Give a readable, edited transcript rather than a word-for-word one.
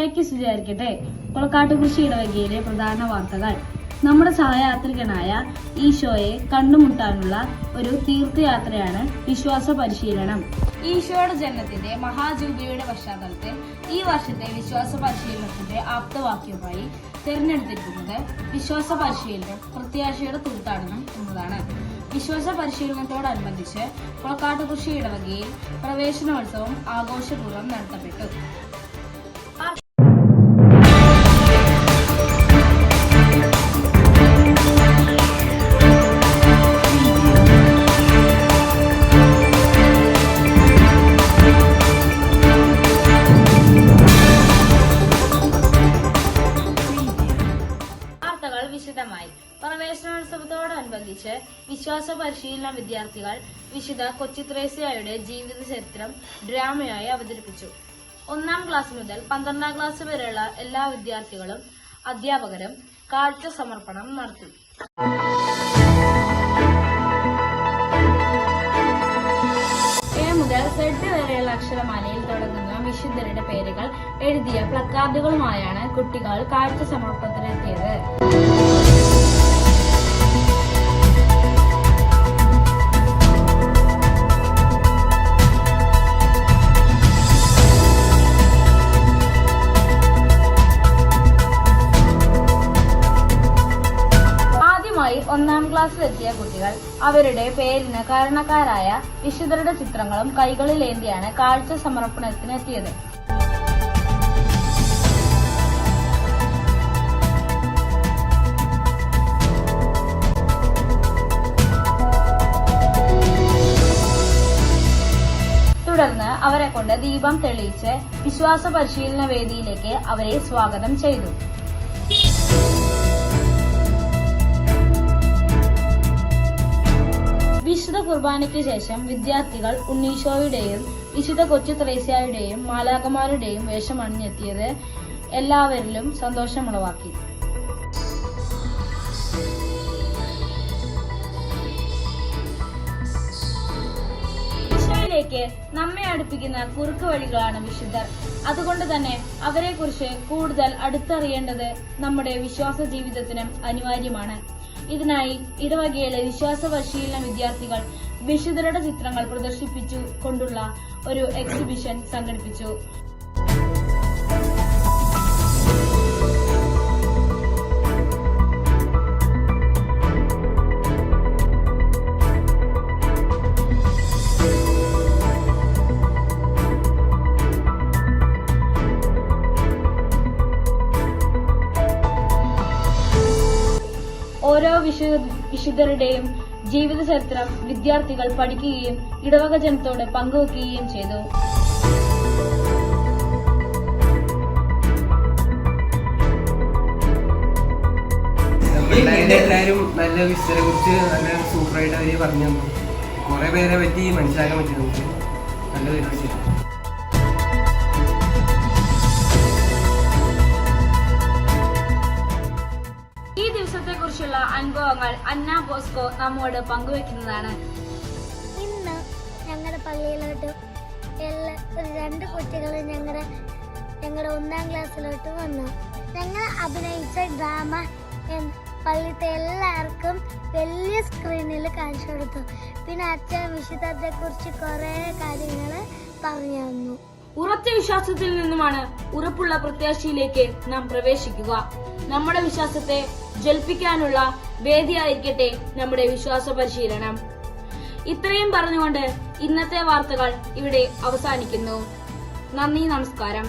മിശിഹായ്ക്ക് സ്തുതിയായിരിക്കട്ടെ. കൊളക്കാട്ടുകൃഷി ഇടവകയിലെ പ്രധാന വാർത്തകൾ. നമ്മുടെ സഹയാത്രികനായ ഈശോയെ കണ്ടുമുട്ടാനുള്ള ഒരു തീർത്ഥയാത്രയാണ് വിശ്വാസ പരിശീലനം. ഈശോയുടെ ജനനത്തിന്റെ മഹാജൂബിലിയുടെ പശ്ചാത്തലത്തിൽ ഈ വർഷത്തെ വിശ്വാസ പരിശീലനത്തിന്റെ ആപ്തവാക്യവുമായി തിരഞ്ഞെടുത്തിരിക്കുന്നത് വിശ്വാസ പരിശീലനം പ്രത്യാശയുടെ തീർത്ഥാടനം എന്നതാണ്. വിശ്വാസ പരിശീലനത്തോടനുബന്ധിച്ച് കൊളക്കാട്ടുകൃഷി ഇടവകയിൽ പ്രവേശനോത്സവം ആഘോഷപൂർവ്വം നടത്തപ്പെട്ടു. വിശദമായി പ്രവേശനോത്സവത്തോടനുബന്ധിച്ച് വിശ്വാസ പരിശീലന വിദ്യാർത്ഥികൾ വിശുദ്ധ കൊച്ചിത്രേസ്യയുടെ ജീവിത ചരിത്രം ഡ്രാമയായി അവതരിപ്പിച്ചു. 1ാം ക്ലാസ് മുതൽ 12ാം ക്ലാസ് വരെയുള്ള എല്ലാ വിദ്യാർത്ഥികളും അധ്യാപകരും കാഴ്ച സമർപ്പണം നടത്തി. എ മുതൽ Z വരെയുള്ള അക്ഷരമാലയിൽ തുടങ്ങുന്ന വിശുദ്ധരുടെ പേരുകൾ എഴുതിയ പ്ലക്കാർഡുകളുമായാണ് കുട്ടികൾ കാഴ്ച സമർപ്പണത്തിനെത്തിയത്. ആദ്യമായി 1ാം ക്ലാസ്സിലെത്തിയ കുട്ടികൾ അവരുടെ പേരിന് കാരണക്കാരായ വിശുദ്ധരുടെ ചിത്രങ്ങളും കൈകളിലേന്തിയാണ് കാഴ്ച സമർപ്പണത്തിനെത്തിയത്. തുടർന്ന് അവരെ കൊണ്ട് ദീപം തെളിയിച്ച് വിശ്വാസ പരിശീലന വേദിയിലേക്ക് അവരെ സ്വാഗതം ചെയ്തു. വിശുദ്ധ കുർബാനയ്ക്ക് ശേഷം വിദ്യാർത്ഥികൾ ഉണ്ണീശോയുടെയും വിശുദ്ധ കൊച്ചുത്രേസ്യയുടെയും മാലാഖമാരുടെയും വേഷം അണിഞ്ഞെത്തിയത് എല്ലാവരിലും സന്തോഷമുളവാക്കി. ഈശോയിലേക്ക് നമ്മെ അടുപ്പിക്കുന്ന കുറുക്ക് വഴികളാണ് വിശുദ്ധർ. അതുകൊണ്ട് തന്നെ അവരെക്കുറിച്ച് കൂടുതൽ അടുത്തറിയേണ്ടത് നമ്മുടെ വിശ്വാസ ജീവിതത്തിനും അനിവാര്യമാണ്. ഇതിനായി ഇടവകയിലെ വിശ്വാസ പരിശീലന വിദ്യാർത്ഥികൾ വിശുദ്ധരുടെ ചിത്രങ്ങൾ പ്രദർശിപ്പിച്ചു കൊണ്ടുള്ള ഒരു എക്സിബിഷൻ സംഘടിപ്പിച്ചു. ഓരോ വിശുദ്ധരുടെയും ജീവിത ചരിത്രം വിദ്യാർത്ഥികൾ പഠിക്കുകയും ഇടവക ജനത്തോട് പങ്കുവെക്കുകയും ചെയ്തു. എല്ലാവരും നല്ല വിശുദ്ധരെ കുറിച്ച് നല്ല സൂപ്പറായിട്ട് അവര് പറഞ്ഞു തന്നു. കുറെ പേരെ പറ്റി മനസ്സിലാക്കാൻ പറ്റി. നമുക്ക് നല്ല പേര്. കുറിച്ചുള്ള അനുഭവങ്ങൾ അന്ന ബോസ്കോ നമ്മോട് പങ്കുവെക്കുന്നതാണ്. ഇന്ന് ഞങ്ങളുടെ പള്ളിയിലോട്ട് ഒരു 2 കുട്ടികൾ ഞങ്ങളുടെ 1ാം ക്ലാസ്സിലോട്ട് വന്നു. ഞങ്ങൾ അഭിനയിച്ച ഡ്രാമ പള്ളിത്തെ എല്ലാവർക്കും വലിയ സ്ക്രീനിൽ കാണിച്ചു കൊടുത്തു. പിന്നെ അച്ഛൻ വിശുദ്ധത്തെ കുറിച്ച് കുറെ കാര്യങ്ങൾ പറഞ്ഞു തന്നു. ഉറച്ച വിശ്വാസത്തിൽ നിന്നുമാണ് ഉറപ്പുള്ള പ്രത്യാശയിലേക്ക് നാം പ്രവേശിക്കുക. നമ്മുടെ വിശ്വാസത്തെ ജ്വലിപ്പിക്കാനുള്ള വേദിയായിരിക്കട്ടെ നമ്മുടെ വിശ്വാസ പരിശീലനം. ഇത്രയും പറഞ്ഞുകൊണ്ട് ഇന്നത്തെ വാർത്തകൾ ഇവിടെ അവസാനിക്കുന്നു. നന്ദി, നമസ്കാരം.